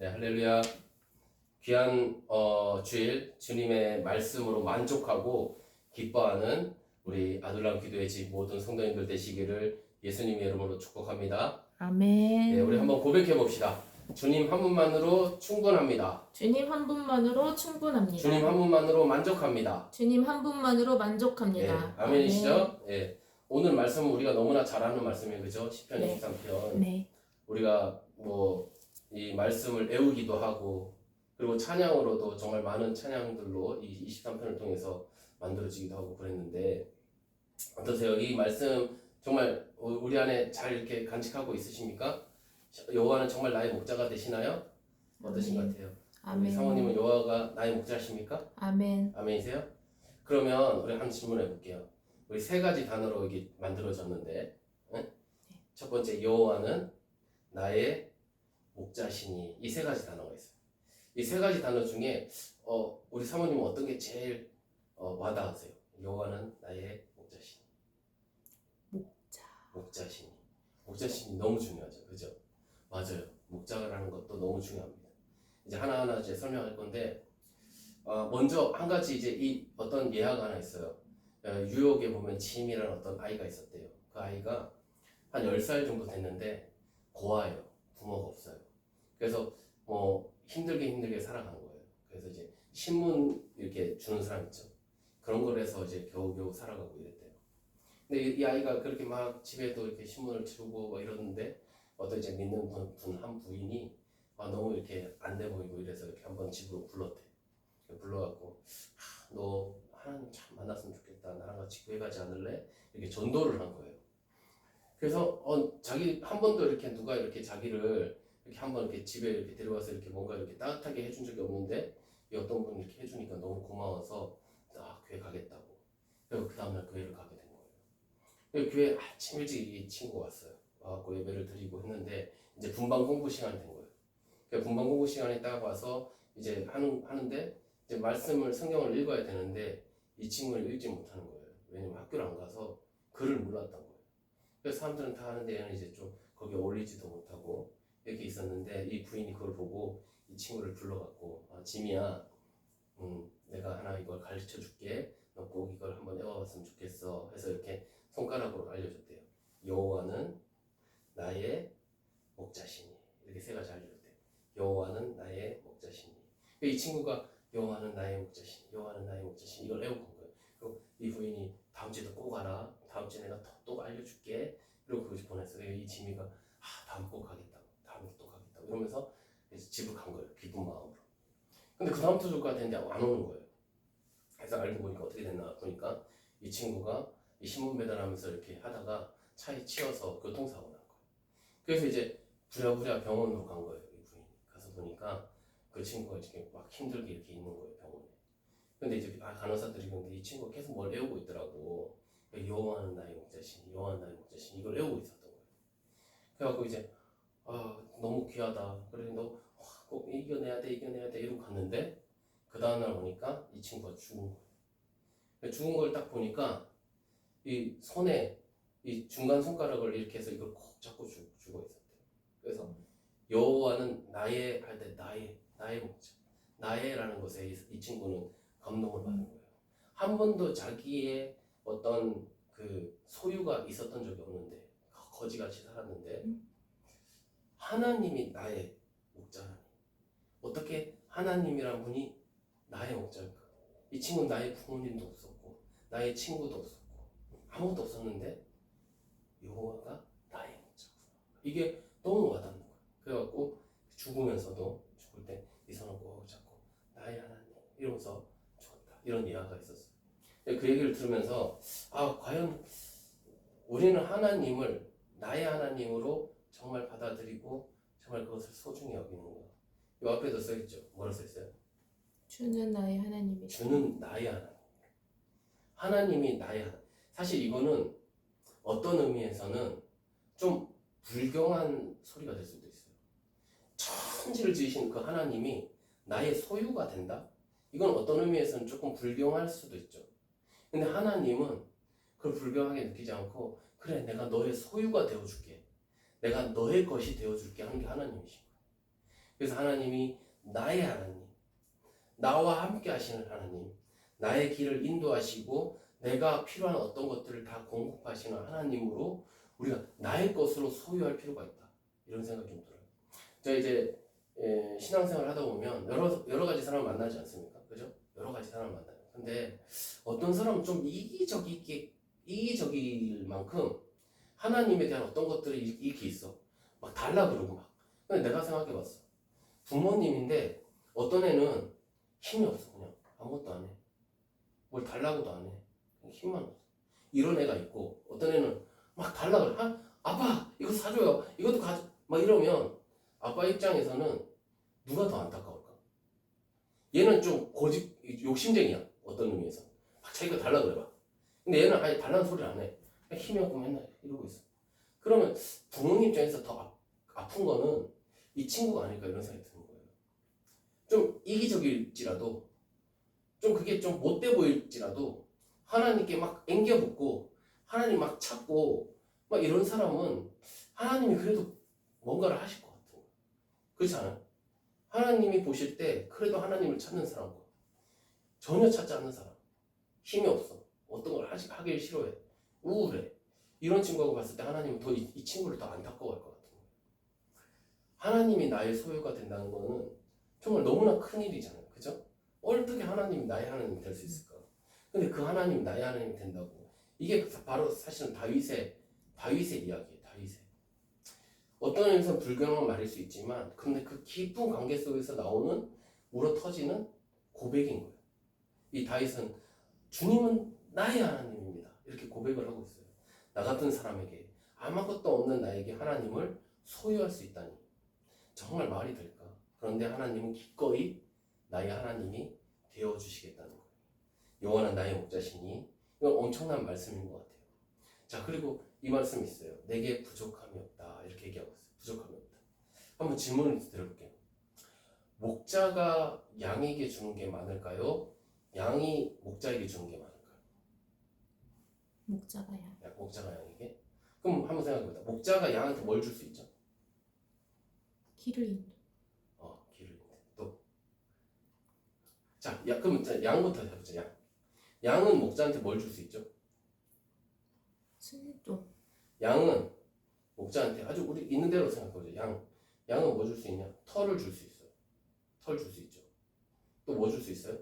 네, 할렐루야. 귀한 주일 주님의 말씀으로 만족하고 기뻐하는 우리 아둘람 기도의 집 모든 성도님들 되시기를 예수님의 이름으로 축복합니다. 아멘. 네, 우리 한번 고백해 봅시다. 주님 한 분만으로 충분합니다. 주님 한 분만으로 충분합니다. 주님 한 분만으로 만족합니다. 주님 한 분만으로 만족합니다. 네, 아멘이시죠? 네. 오늘 말씀은 우리가 너무나 잘 아는 말씀이에요. 그죠? 10편, 네. 23편. 네. 우리가 이 말씀을 외우기도 하고 그리고 찬양으로도 정말 많은 찬양들로 이 23편을 통해서 만들어지기도 하고 그랬는데 어떠세요? 이 말씀 정말 우리 안에 잘 이렇게 간직하고 있으십니까? 여호와는 정말 나의 목자가 되시나요? 어떠신 것 같아요? 우리 아멘. 사모님은 여호와가 나의 목자십니까? 아멘. 아멘이세요? 그러면 우리 한 질문해 볼게요. 우리 세 가지 단어로 이게 만들어졌는데 응? 첫 번째 여호와는 나의 목자시니 이 세 가지 단어가 있어요. 이 세 가지 단어 중에 우리 사모님은 어떤 게 제일 와닿으세요? 여호와는 나의 목자시니. 목자시니. 목자시니 너무 중요하죠, 그죠? 맞아요. 목자라는 것도 너무 중요합니다. 이제 하나하나 이제 설명할 건데 먼저 한 가지 이제 이 어떤 예화가 하나 있어요. 뉴욕에 보면 짐이라는 어떤 아이가 있었대요. 그 아이가 한 10살 정도 됐는데 고아예요. 부모가 없어요. 그래서 힘들게 살아간 거예요. 그래서 이제 신문 이렇게 주는 사람 있죠. 그런 걸 해서 이제 겨우겨우 살아가고 이랬대요. 근데 이 아이가 그렇게 막 집에도 이렇게 신문을 치우고 막 이러는데 어떤 이제 믿는 한 부인이 너무 이렇게 안 돼 보이고 이래서 이렇게 한번 집으로 불렀대. 불러갖고 너 하나님 참 만났으면 좋겠다. 나랑 같이 교회 가지 않을래? 이렇게 전도를 한 거예요. 그래서 자기 한 번도 이렇게 누가 이렇게 자기를 이렇게 한번 이렇게 집에 이렇게 데려와서 이렇게 뭔가 이렇게 따뜻하게 해준 적이 없는데 이 어떤 분이 이렇게 해주니까 너무 고마워서 교회 가겠다고. 그리고 그 다음날 교회를 가게 된 거예요. 교회 아침 일찍 이 친구가 왔어요. 와갖고 예배를 드리고 했는데 이제 분방 공부 시간이 된 거예요. 그러니까 분방 공부 시간에 딱 와서 이제 하는데 이제 말씀을 성경을 읽어야 되는데 이 친구는 읽지 못하는 거예요. 왜냐면 학교를 안 가서 글을 몰랐던 거예요. 그래서 사람들은 다 하는데 얘는 이제 좀 거기에 어울리지도 못하고 이렇게 있었는데 이 부인이 그걸 보고 이 친구를 불러갖고 지미야, 내가 하나 이걸 가르쳐 줄게. 너 꼭 이걸 한번 외워봤으면 좋겠어. 해서 이렇게 손가락으로 알려줬대요. 여호와는 나의 목자시니. 이렇게 세 가지 알려줬대요. 여호와는 나의 목자시니. 이 친구가 여호와는 나의 목자시니, 여호와는 나의 목자시니 이걸 외우고 온 거예요. 그리고 이 부인이 다음 주에도 꼭 와라. 다음 주에 내가 또 알려줄게. 그리고 그것이 보냈어요. 이 지미가 다음 꼭 가겠다고, 다음에 또 가겠다고 이러면서 이제 집을 간 거예요. 기쁜 마음으로. 근데 그 다음 주가 됐는데 안 오는 거예요. 그래서 알고 보니까 어떻게 됐나 보니까 이 친구가 이 신문 배달하면서 이렇게 하다가 차에 치여서 교통사고 난 거예요. 그래서 이제 부랴부랴 병원으로 간 거예요. 이 부인이 가서 보니까 그 친구가 이렇게 막 힘들게 이렇게 있는 거예요, 병원에. 근데 이제 간호사들이 근데 이 친구가 계속 뭘 외우고 있더라고. 여호와는 나의 목자시니, 여호와는 나의 목자시니 이걸 외우고 있었던 거예요. 그래갖고 이제 너무 귀하다. 그래 너 꼭 이겨내야 돼 이러고 갔는데 그 다음날 보니까 이 친구가 죽은 거예요. 죽은 걸 딱 보니까 이 손에 이 중간 손가락을 이렇게 해서 이걸 콕 잡고 죽어 있었대요. 그래서 여호와는 나의 할 때 나의 목자, 나의라는 것에 이 친구는 감동을 받은 거예요. 한 번도 자기의 어떤 그 소유가 있었던 적이 없는데 거지같이 살았는데 하나님이 나의 목자라니. 어떻게 하나님이란 분이 나의 목자일까? 이 친구는 나의 부모님도 없었고 나의 친구도 없었고 아무것도 없었는데 여호와가 나의 목자구나. 이게 너무 와닿는 거예요. 그래갖고 죽으면서도 죽을 때 이 손을 꼭 잡고 나의 하나님 이러면서 죽었다. 이런 예화가 있었어요. 그 얘기를 들으면서 과연 우리는 하나님을 나의 하나님으로 정말 받아들이고 정말 그것을 소중히 여기는가. 이 앞에도 써있죠. 뭐라 써있어요? 주는 나의 하나님이시다. 주는 나의 하나님. 하나님이 나의 하나님. 사실 이거는 어떤 의미에서는 좀 불경한 소리가 될 수도 있어요. 천지를 지으신 그 하나님이 나의 소유가 된다? 이건 어떤 의미에서는 조금 불경할 수도 있죠. 근데 하나님은 그걸 불경하게 느끼지 않고 그래 내가 너의 소유가 되어줄게. 내가 너의 것이 되어줄게 하는 게 하나님이신 거예요. 그래서 하나님이 나의 하나님, 나와 함께 하시는 하나님, 나의 길을 인도하시고 내가 필요한 어떤 것들을 다 공급하시는 하나님으로 우리가 나의 것으로 소유할 필요가 있다. 이런 생각이 좀 들어요. 제가 이제 신앙생활 하다 보면 여러 가지 사람을 만나지 않습니까? 그죠? 여러 가지 사람을 만나요. 근데 어떤 사람은 좀 이기적일 만큼 하나님에 대한 어떤 것들이 이렇게 있어. 막 달라 그러고 막. 근데 내가 생각해봤어. 부모님인데 어떤 애는 힘이 없어. 그냥 아무것도 안 해. 뭘 달라고도 안 해. 그냥 힘만 없어. 이런 애가 있고 어떤 애는 막 달라 그래. 아빠 이거 사줘요. 이것도 가져. 막 이러면 아빠 입장에서는 누가 더 안타까울까? 얘는 좀 고집 욕심쟁이야. 어떤 의미에서. 막 자기가 달라 그래 봐. 근데 얘는 아예 달라는 소리를 안 해. 그냥 힘이 없고 맨날 이러고 있어. 그러면 부모님 입장에서 더 아픈 거는 이 친구가 아닐까 이런 생각이 드는 거예요. 좀 이기적일지라도 좀 그게 좀 못돼 보일지라도 하나님께 막 앵겨붙고 하나님 막 찾고 막 이런 사람은 하나님이 그래도 뭔가를 하실 것 같아요. 그렇지 않아요? 하나님이 보실 때 그래도 하나님을 찾는 사람과 전혀 찾지 않는 사람, 힘이 없어, 어떤 걸 하길 싫어해, 우울해, 이런 친구하고 봤을 때 하나님은 더 이 친구를 더 안타까워할 것 같은 거예요. 하나님이 나의 소유가 된다는 거는 정말 너무나 큰 일이잖아요. 그죠? 어떻게 하나님이 나의 하나님이 될 수 있을까? 근데 그 하나님이 나의 하나님이 된다고. 이게 바로 사실은 다윗의 이야기예요. 다윗의. 어떤 의미에서는 불경한 말일 수 있지만 근데 그 깊은 관계 속에서 나오는 울어 터지는 고백인 거예요. 이 다윗은 주님은 나의 하나님입니다. 이렇게 고백을 하고 있어요. 나 같은 사람에게 아무것도 없는 나에게 하나님을 소유할 수 있다니 정말 말이 될까? 그런데 하나님은 기꺼이 나의 하나님이 되어주시겠다는 거예요. 여호와는 나의 목자시니 이건 엄청난 말씀인 것 같아요. 자, 그리고 이 말씀이 있어요. 내게 부족함이 없다 이렇게 얘기하고 있어요. 부족함이 없다. 한번 질문을 드려볼게요. 목자가 양에게 주는 게 많을까요? 양이 목자에게 주는 게 많을까요? 목자가 양. 목자가 양에게? 그럼 한번 생각해보자. 목자가 양한테 뭘 줄 수 있죠? 길을 인도. 길을 또. 자, 그럼 양부터 해보자. 양은 목자한테 뭘 줄 수 있죠? 순종. 양은 목자한테 아주 우리 있는 대로 생각해보자. 양은 뭐 줄 수 있냐? 털을 줄 수 있어요. 털 줄 수 있죠. 또 뭐 줄 수 있어요?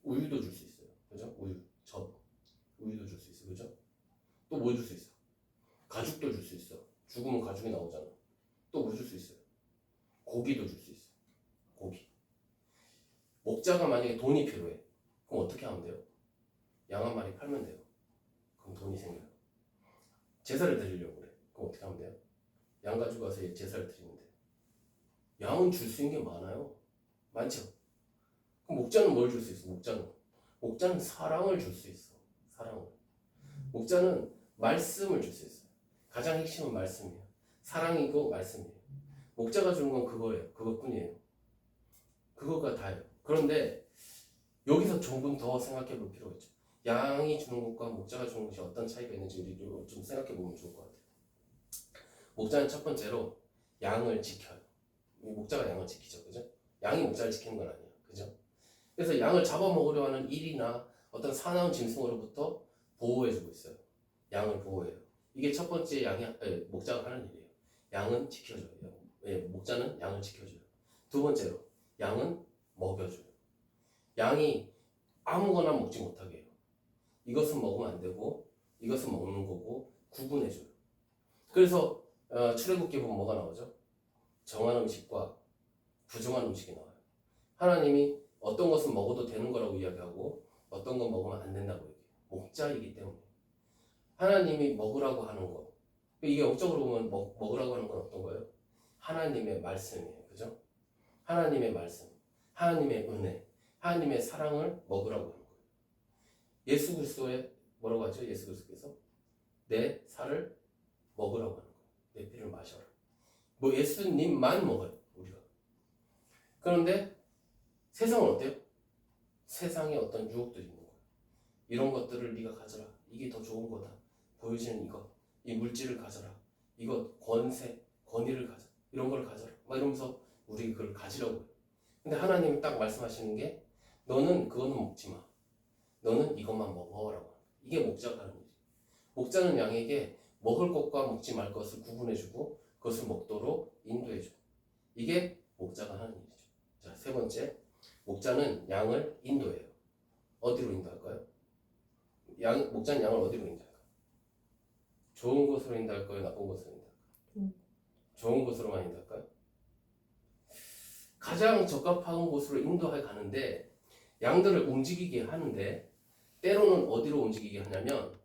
우유도 줄 수 있어요. 그죠? 우유도 줄 수 있어요. 그죠? 또 뭐 줄 수 있어? 가죽도 줄 수 있어. 죽으면 가죽이 나오잖아. 또 뭐 줄 수 있어요? 고기도 줄 수 있어. 고기. 목자가 만약에 돈이 필요해. 그럼 어떻게 하면 돼요? 양 한 마리 팔면 돼요. 그럼 돈이 생겨요. 제사를 드리려고 그래. 그럼 어떻게 하면 돼요? 양 가지고 와서 제사를 드리면 돼요. 양은 줄 수 있는 게 많아요. 많죠? 그럼 목자는 뭘 줄 수 있어? 목자는 사랑을 줄 수 있어. 사랑을. 목자는 말씀을 줄 수 있어요. 가장 핵심은 말씀이에요. 사랑이고 말씀이에요. 목자가 주는 건 그거예요. 그것뿐이에요. 그거가 다예요. 그런데 여기서 조금 더 생각해 볼 필요가 있죠. 양이 주는 것과 목자가 주는 것이 어떤 차이가 있는지 우리 좀 생각해 보면 좋을 것 같아요. 목자는 첫 번째로 양을 지켜요. 목자가 양을 지키죠. 그죠? 양이 목자를 지키는 건 아니에요. 그죠? 그래서 양을 잡아먹으려 하는 일이나 어떤 사나운 짐승으로부터 보호해주고 있어요. 양을 보호해요. 이게 첫 번째 목자가 하는 일이에요. 양은 지켜줘요. 목자는 양을 지켜줘요. 두 번째로 양은 먹여줘요. 양이 아무거나 먹지 못하게 해요. 이것은 먹으면 안 되고 이것은 먹는 거고 구분해줘요. 그래서 출애굽기 보면 뭐가 나오죠? 정한 음식과 부정한 음식이 나와요. 하나님이 어떤 것은 먹어도 되는 거라고 이야기하고 어떤 건 먹으면 안 된다고 얘기해요. 목자이기 때문에. 하나님이 먹으라고 하는 거. 이게 영적으로 보면 먹으라고 하는 건 어떤 거예요? 하나님의 말씀이에요. 그죠? 하나님의 말씀, 하나님의 은혜, 하나님의 사랑을 먹으라고 하는 거예요. 예수 그리스도의 뭐라고 하죠? 예수 그리스도께서 내 살을 먹으라고 하는 거예요. 내 피를 마셔라. 뭐 예수님만 먹어요. 우리가. 그런데 세상은 어때요? 세상에 어떤 유혹들이 있는 거예요. 이런 것들을 네가 가져라. 이게 더 좋은 거다. 보여지는 이것, 이 물질을 가져라. 이것 권세, 권위를 가져라. 이런 걸 가져라. 막 이러면서 우리 그걸 가지라고 해요. 근데 하나님이 딱 말씀하시는 게 너는 그거는 먹지 마. 너는 이것만 먹어라고 합니다. 이게 목자가 하는 일이에요. 목자는 양에게 먹을 것과 먹지 말 것을 구분해주고 그것을 먹도록 인도해줘. 이게 목자가 하는 일이죠. 자, 세 번째, 목자는 양을 인도해요. 어디로 인도할까요? 목자는 양을 어디로 인도할까요? 좋은 곳으로 인도할까요? 나쁜 곳으로 인도할까요? 좋은 곳으로만 인도할까요? 가장 적합한 곳으로 인도해 가는데 양들을 움직이게 하는데 때로는 어디로 움직이게 하냐면